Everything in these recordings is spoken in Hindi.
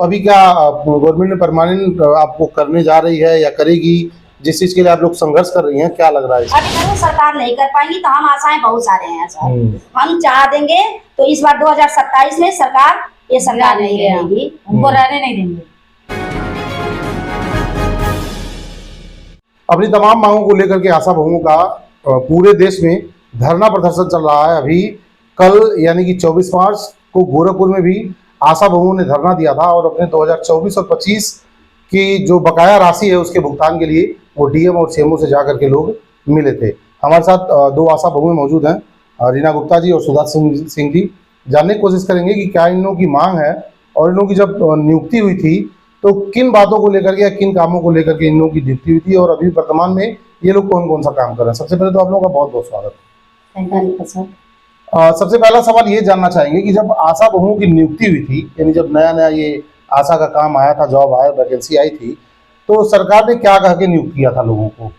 अभी क्या गवर्नमेंट ने परमानेंट आपको करने जा रही है या करेगी, जिस चीज के लिए आप लोग संघर्ष कर रही हैं, क्या लग रहा है इसमें? अभी वो सरकार नहीं कर पाएंगी तो हम आशाएं बहुत सारे हैं सर। हम चाह देंगे तो इस बार 2027 में सरकार ये सरकार नहीं रहेगी, उनको रहने नहीं देंगे। अपनी तमाम मांगों को लेकर के आशा बहुओं का पूरे देश में धरना प्रदर्शन चल रहा है। अभी कल यानी कि 24 मार्च को गोरखपुर में भी आशा बहुओं ने धरना दिया था और अपने 2024 और 25 की जो बकाया राशि है उसके भुगतान के लिए वो डीएम और सीएमओ से जाकर के लोग मिले थे। हमारे साथ दो आशा बहुएं मौजूद हैं, रीना गुप्ता जी और सुधा सिंह जी। जानने की कोशिश करेंगे कि क्या इन लोगों की मांग है और इन लोगों की जब नियुक्ति हुई थी तो किन बातों को लेकर के या किन कामों को लेकर के इन लोगों की नियुक्ति हुई थी और अभी वर्तमान में ये लोग कौन कौन सा काम कर रहे हैं। सबसे पहले तो आप लोगों का बहुत बहुत स्वागत। सबसे पहला सवाल ये जानना चाहेंगे कि जब आशा बहुओं की नियुक्ति हुई थी, यानी जब नया नया ये आशा का काम आया था, जॉब आया, वैकेंसी आई थी, तो सरकार ने क्या कह के नियुक्त किया था लोगों को?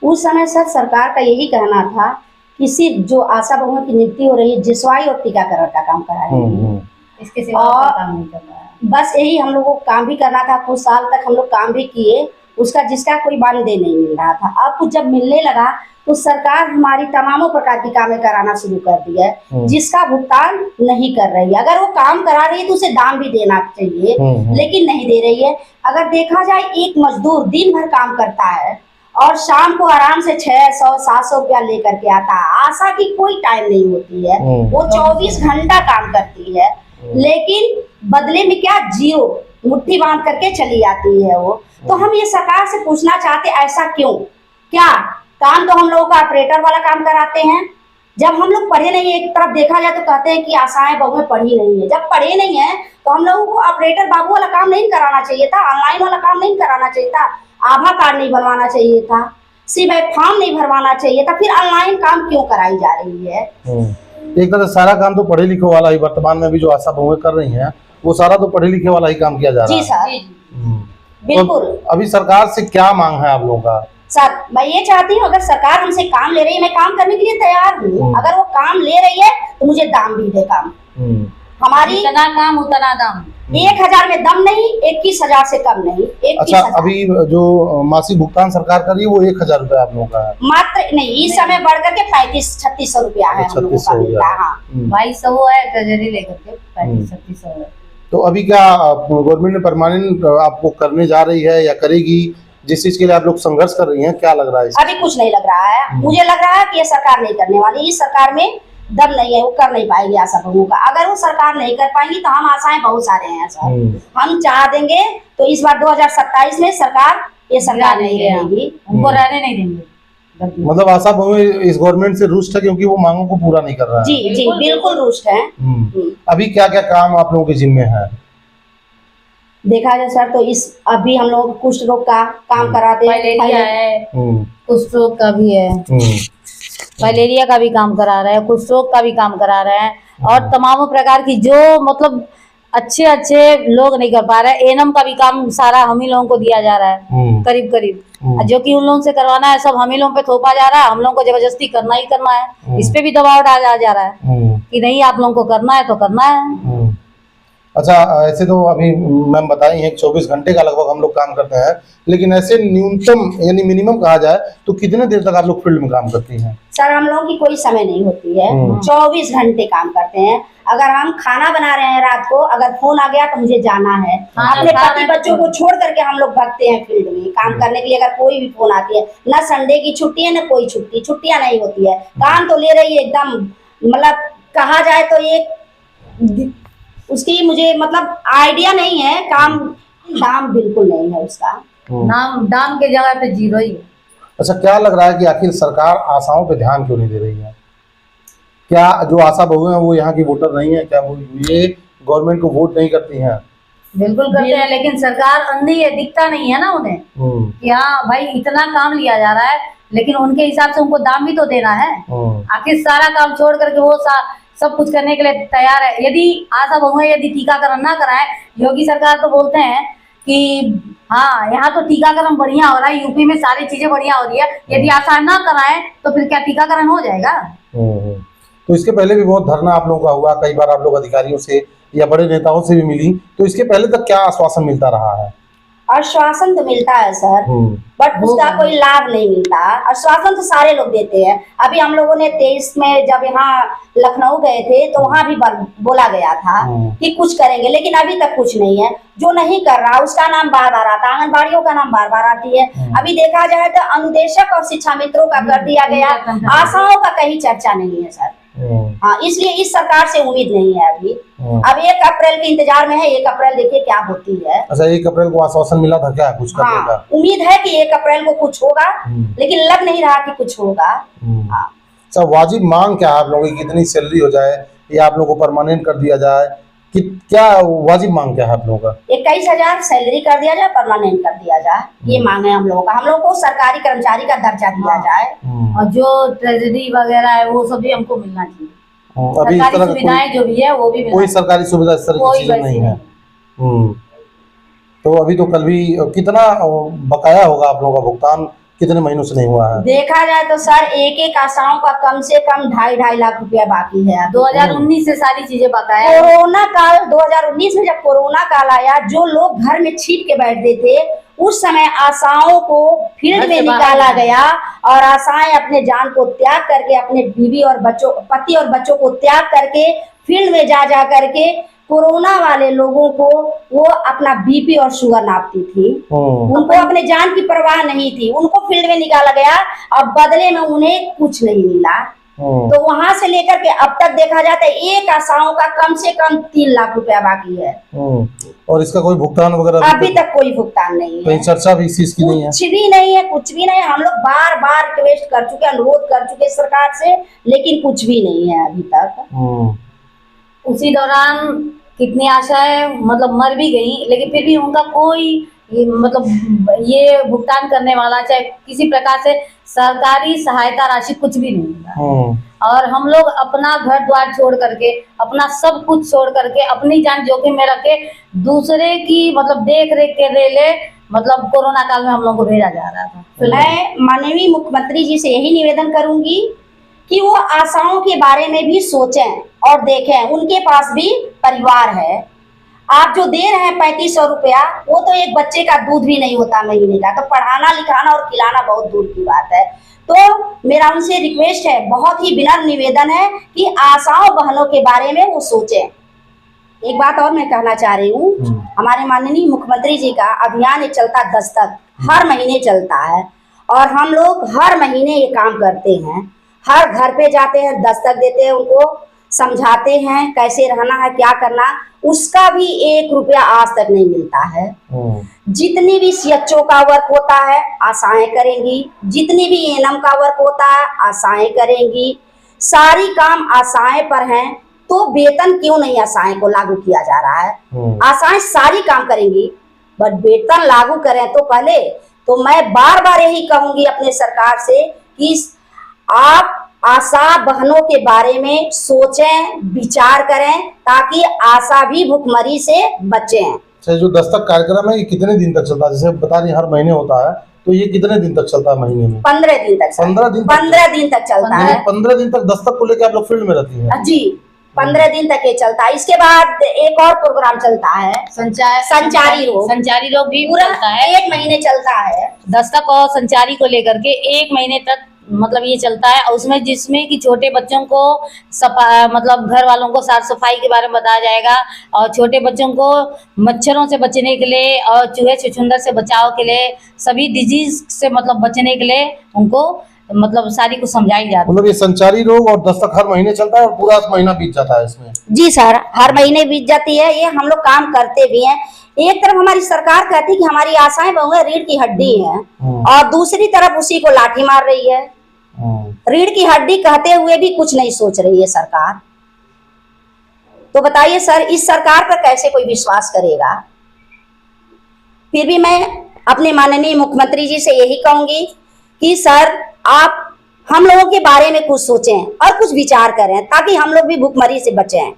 उस समय सर सरकार का यही कहना था कि सिर्फ जो आशा बहुओं की नियुक्ति हो रही है जिसवाई और टीकाकरण का काम कराएंगे, इसके सिवा और काम नहीं करना है। बस यही हम लोगों को काम भी करना था। कुछ साल तक हम लोग काम भी किए, उसका जिसका कोई मानदेय नहीं मिल रहा था। अब कुछ जब मिलने लगा तो सरकार हमारी तमामों प्रकार की कामें कराना शुरू कर दी है जिसका भुगतान नहीं कर रही है। अगर वो काम करा रही है तो उसे दाम भी देना चाहिए, लेकिन नहीं दे रही है। अगर देखा जाए एक मजदूर दिन भर काम करता है और शाम को आराम से 600-700 रुपया लेकर के आता है। आशा की कोई टाइम नहीं होती है, वो 24 घंटा काम करती है, लेकिन बदले में क्या जियो मुट्ठी बांध करके चली जाती है वो। तो हम ये सरकार से पूछना चाहते ऐसा क्यों? क्या काम तो हम लोगों का ऑपरेटर वाला काम कराते हैं। जब हम लोग पढ़े नहीं है, एक तरफ देखा जाए तो कहते हैं कि आशाएं बहुएं पढ़ी नहीं है। जब पढ़े नहीं है तो हम लोगों को ऑपरेटर बाबू वाला काम नहीं कराना चाहिए था, ऑनलाइन वाला काम नहीं कराना चाहिए था, आधार कार्ड नहीं बनवाना चाहिए था, सिर्फ एक फॉर्म नहीं भरवाना चाहिए था। फिर ऑनलाइन काम क्यों कराई जा रही है? एक तरह से सारा काम तो पढ़े लिखे वाला ही वर्तमान में भी जो आशा बहुएं कर रही हैं वो सारा तो पढ़े लिखे वाला ही काम किया जा रहा है। जी सर, बिल्कुल। तो अभी सरकार से क्या मांग है आप लोगों का? सर मैं ये चाहती हूँ अगर सरकार हमसे काम ले रही है, मैं काम करने के लिए तैयार हूँ। अगर वो काम ले रही है तो मुझे दाम भी दे काम। हमारी जितना काम उतना दाम। 1000 में दम नहीं, 21,000 से कम नहीं। 21,000। अच्छा, अभी जो मासिक भुगतान सरकार कर रही है वो 1000 रुपया आप लोगों का है? मात्र नहीं, इस समय बढ़ करके 3500-3600 रुपया है हम लोगों का मिलता है। हाँ 2200 है ट्रेजरी लेकर के 3500-3600 है। तो अभी क्या गवर्नमेंट ने परमानेंट आपको करने जा रही है या करेगी, जिस चीज के लिए आप लोग संघर्ष कर रही हैं, क्या लग रहा है? अभी कुछ नहीं लग रहा है। मुझे लग रहा है कि ये सरकार नहीं करने वाली। इस सरकार में दम नहीं है, वो कर नहीं पाएगी आशा बहुओं का। अगर वो सरकार नहीं कर पाएंगी तो हम आशाएं बहुत सारे हैं सर। हम चाह देंगे तो इस बार 2027 में सरकार ये सरकार नहीं रहेगी, उनको रहने नहीं देंगे। मतलब आशा बहुएं इस गवर्नमेंट से रुष्ट है क्योंकि वो मांगों को पूरा नहीं कर रहा है। जी जी बिल्कुल रुष्ट है। अभी क्या क्या काम आप लोगों के जिम्मे है? देखा जाए सर तो इस अभी हम लोग कुष्ठ रोग का काम कराते हैं, कुष्ठ रोग का भी है, मलेरिया का भी काम करा रहे हैं, कुष्ठ रोग का भी काम करा रहे हैं और तमाम प्रकार की जो मतलब अच्छे अच्छे लोग नहीं कर पा रहे हैं। एनम का भी काम सारा हम ही लोगों को दिया जा रहा है करीब करीब, जो कि उन लोगों से करवाना है सब हम ही लोगों पे थोपा जा रहा है। हम लोगों को जबरदस्ती करना ही करना है, इस पे भी दबाव डाला जा रहा है कि नहीं आप लोगों को करना है तो करना है। अच्छा, ऐसे तो अभी मैम बताई है 24 घंटे का लगभग हम लोग काम करते हैं, लेकिन ऐसे न्यूनतम यानी मिनिमम कहा जाए तो कितने देर तक आप लोग फील्ड में काम करती हैं? सर हम लोगों की कोई समय नहीं होती है, 24 घंटे काम करते हैं। अगर हम खाना बना रहे हैं रात को, अगर फोन आ गया तो मुझे जाना है। अपने पति बच्चों को छोड़ करके हम लोग भागते हैं फील्ड में काम करने के लिए। अगर कोई भी फोन आती है, ना संडे की छुट्टी है ना कोई छुट्टियां नहीं होती है। काम तो ले रही है एकदम, मतलब कहा जाए तो ये उसकी मुझे मतलब आइडिया नहीं है। काम दाम बिल्कुल नहीं है उसका, नाम दाम के जगह पे जीरो ही। अच्छा, क्या लग रहा है कि आखिर सरकार आशाओं पे ध्यान क्यों नहीं दे रही है? क्या जो आशा बहुएं हैं वो यहाँ की वोटर नहीं है? क्या वो ये गवर्नमेंट को वोट नहीं करती हैं? बिल्कुल करते हैं, लेकिन सरकार अंधी है, दिखता नहीं है ना उन्हें कि हाँ भाई इतना काम लिया जा रहा है, लेकिन उनके हिसाब से उनको दाम भी तो देना है। आखिर सारा काम छोड़ करके वो सब कुछ करने के लिए तैयार है। यदि आशा बहुएं यदि टीकाकरण ना कराए, योगी सरकार तो बोलते हैं कि हाँ यहाँ तो टीकाकरण बढ़िया हो रहा है, यूपी में सारी चीजें बढ़िया हो रही है, यदि आशा ना कराए तो फिर क्या टीकाकरण हो जाएगा? तो इसके पहले भी बहुत धरना आप लोगों का हुआ, कई बार आप लोग अधिकारियों से या बड़े नेताओं से भी मिली, तो इसके पहले तक क्या आश्वासन मिलता रहा है? आश्वासन तो मिलता है सर, बट उसका कोई लाभ नहीं मिलता। आश्वासन तो सारे लोग देते हैं। अभी हम लोगों ने 23 में जब यहाँ लखनऊ गए थे तो वहाँ भी बोला गया था कि कुछ करेंगे, लेकिन अभी तक कुछ नहीं है। जो नहीं कर रहा उसका नाम बार बार आता है, आंगनबाड़ियों का नाम बार बार आती है। अभी देखा जाए तो अनुदेशक और शिक्षा मित्रों का कर दिया गया, आशाओं का कहीं चर्चा नहीं है सर। हाँ, इसलिए इस सरकार से उम्मीद नहीं है अभी। अब 1 अप्रैल के इंतजार में है, 1 अप्रैल देखिए क्या होती है। अच्छा, 1 अप्रैल को आश्वासन मिला था क्या कुछ करने का? उम्मीद है कि 1 अप्रैल को कुछ होगा, लेकिन लग नहीं रहा कि कुछ होगा। हाँ। अच्छा, वाजिब मांग क्या है आप लोगों की? कितनी सैलरी हो जाए या आप लोगों को परमानेंट कर दिया जाए, कि क्या वाजिब मांग क्या है आप लोगों का? 21,000 सैलरी कर दिया जाए, परमानेंट कर दिया जाए, ये मांग है हम लोगों का। हम लोगों को सरकारी कर्मचारी का दर्जा दिया जाए, और जो ट्रेजरी वगैरह है वो सब भी हमको मिलना चाहिए। अभी इस सरकारी तरह सुविधाएं जो भी है वो भी कोई सरकारी सुविधा इस तरह की चीजें नहीं है। तो अभी तो कल भी कितना बकाया होगा आप लोगों का भुगतान, कितने महीनों से नहीं हुआ है? देखा जाए तो सर एक आशाओं का कम से कम 2.5 लाख रुपया बाकी है। 2019 से सारी चीजें बकाया। कोरोना काल 2019 में जब कोरोना काल आया, जो लोग घर में छिप के बैठते थे, उस समय आशाओं को फील्ड में निकाला गया और आशाएं अपने जान को त्याग करके, अपने बीवी और बच्चों, पति और बच्चों को त्याग करके फील्ड में जा करके कोरोना वाले लोगों को वो अपना बीपी और शुगर नापती थी। उनको अपने जान की परवाह नहीं थी, उनको फील्ड में निकाला गया और बदले में उन्हें कुछ नहीं मिला। तो वहां से लेकर के अब तक देखा जाता है एक आशाओं का कम से कम 3 लाख रुपया बाकी है। और इसका कोई भुगतान वगैरह अभी तक कोई भुगतान नहीं है, चर्चा भी इस चीज की नहीं है, कुछ भी नहीं है, कुछ भी नहीं है। हम लोग बार बार रिक्वेस्ट कर चुके, अनुरोध कर चुके सरकार से, लेकिन कुछ भी नहीं है अभी तक। उसी दौरान कितनी आशाएं मतलब मर भी गई, लेकिन फिर भी उनका कोई ये भुगतान करने वाला चाहे किसी प्रकार से सरकारी सहायता राशि कुछ भी नहीं मिला। और हम लोग अपना घर द्वार छोड़ करके, अपना सब कुछ छोड़ करके, अपनी जान जोखिम में रखे दूसरे की देख रेख के लिए कोरोना काल में हम लोग को भेजा जा रहा था। मैं माननीय मुख्यमंत्री जी से यही निवेदन करूंगी कि वो आशाओं के बारे में भी सोचें और देखें। उनके पास भी परिवार है। आप जो दे रहे हैं 3500 रुपया, वो तो एक बच्चे का दूध भी नहीं होता महीने का। तो पढ़ाना लिखाना और खिलाना बहुत दूर की बात है। तो मेरा उनसे रिक्वेस्ट है, बहुत ही विनम्र निवेदन है कि आशाओं बहनों के बारे में वो सोचें। एक बात और मैं कहना चाह रही हूँ, हमारे माननीय मुख्यमंत्री जी का अभियान चलता दस्तक हर महीने चलता है, और हम लोग हर महीने ये काम करते हैं। हर घर पे जाते हैं, दस्तक देते हैं, उनको समझाते हैं कैसे रहना है, क्या करना। उसका भी 1 रुपया आज तक नहीं मिलता है। जितनी भी सीएचओ का वर्क होता है आशाएं करेंगी, जितनी भी एएनएम का वर्क होता है आशाएं करेंगी, सारी काम आशाएं पर हैं। तो वेतन क्यों नहीं आशाएं को लागू किया जा रहा है? आशाएं सारी काम करेंगी, बट वेतन लागू करें तो पहले। तो मैं बार बार यही कहूंगी अपने सरकार से कि आप आशा बहनों के बारे में सोचें, विचार करें, ताकि आशा भी भुखमरी से बचें। जो दस्तक कार्यक्रम है ये कितने दिन तक चलता है? जैसे बता रही हर महीने होता है, तो ये कितने दिन तक चलता है महीने में? 15 दिन तक। 15 दिन? 15 दिन तक चलता है। 15 दिन तक दस्तक को लेकर आप लोग फील्ड में रहती हैं? जी, 15 दिन तक ये चलता है। इसके बाद एक और प्रोग्राम चलता है, संचारी रोग भी पूरा चलता है। 1 महीने चलता है। दस्तक और संचारी को लेकर के 1 महीने तक ये चलता है। और उसमें जिसमें कि छोटे बच्चों को घर वालों को साफ सफाई के बारे में बताया जाएगा, और छोटे बच्चों को मच्छरों से बचने के लिए और चूहे छुछुंदर से बचाव के लिए, सभी डिजीज से बचने के लिए उनको सारी को समझाई जाती है। ये संचारी रोग और दस्तक हर महीने चलता है और पूरा महीना बीत जाता है इसमें? जी सर, हर महीने बीत जाती है। ये हम लोग काम करते भी हैं। एक तरफ हमारी सरकार कहती है कि हमारी आशाएं बहुएं रीढ़ की हड्डी हैं, और दूसरी तरफ उसी को लाठी मार रही है। रीढ़ की हड्डी कहते हुए भी कुछ नहीं सोच रही है सरकार। तो बताइए सर, इस सरकार पर कैसे कोई विश्वास करेगा? फिर भी मैं अपने माननीय मुख्यमंत्री जी से यही कहूंगी कि सर आप हम लोगों के बारे में कुछ सोचें और कुछ विचार करें, ताकि हम लोग भी भुखमरी से बचें।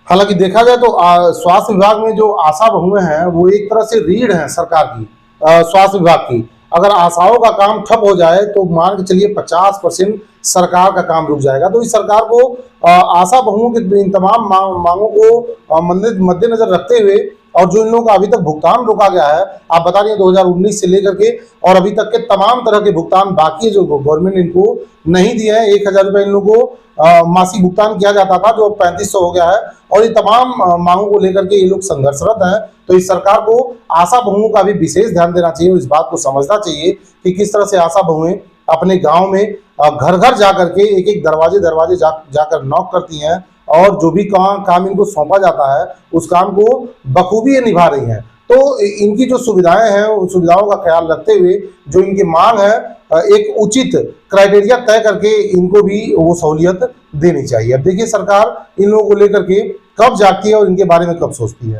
हालांकि देखा जाए तो स्वास्थ्य विभाग में जो आशा बहुएं हैं वो एक तरह से रीढ़ है सरकार की, स्वास्थ्य विभाग की। अगर आशाओं का काम ठप हो जाए तो मान के चलिए 50% सरकार का काम रुक जाएगा। तो इस सरकार को आशा बहुओं की इन तमाम मांगों को मद्देनजर रखते हुए और जो इन लोगों का अभी तक भुगतान रोका गया है, आप बता रही हैं 2019 से लेकर के और अभी तक के तमाम तरह के भुगतान बाकी है जो गवर्नमेंट इनको नहीं दिए हैं। 1000 रुपये इन लोगों को मासिक भुगतान किया जाता था जो 3500 हो गया है और ये तमाम मांगों को लेकर के ये लोग संघर्षरत हैं। तो इस सरकार को आशा बहुओं का भी विशेष ध्यान देना चाहिए और इस बात को समझना चाहिए कि किस तरह से आशा बहुएं अपने गांव में घर घर जाकर के एक एक दरवाजे जाकर नॉक करती हैं और जो भी काम इनको सौंपा जाता है उस काम को बखूबी ये निभा रही हैं। तो इनकी जो सुविधाएं हैं उन सुविधाओं का ख्याल रखते हुए जो इनकी मांग है एक उचित क्राइटेरिया तय करके इनको भी वो सहूलियत देनी चाहिए। अब देखिए सरकार इन लोगों को लेकर के कब जागती है और इनके बारे में कब सोचती है।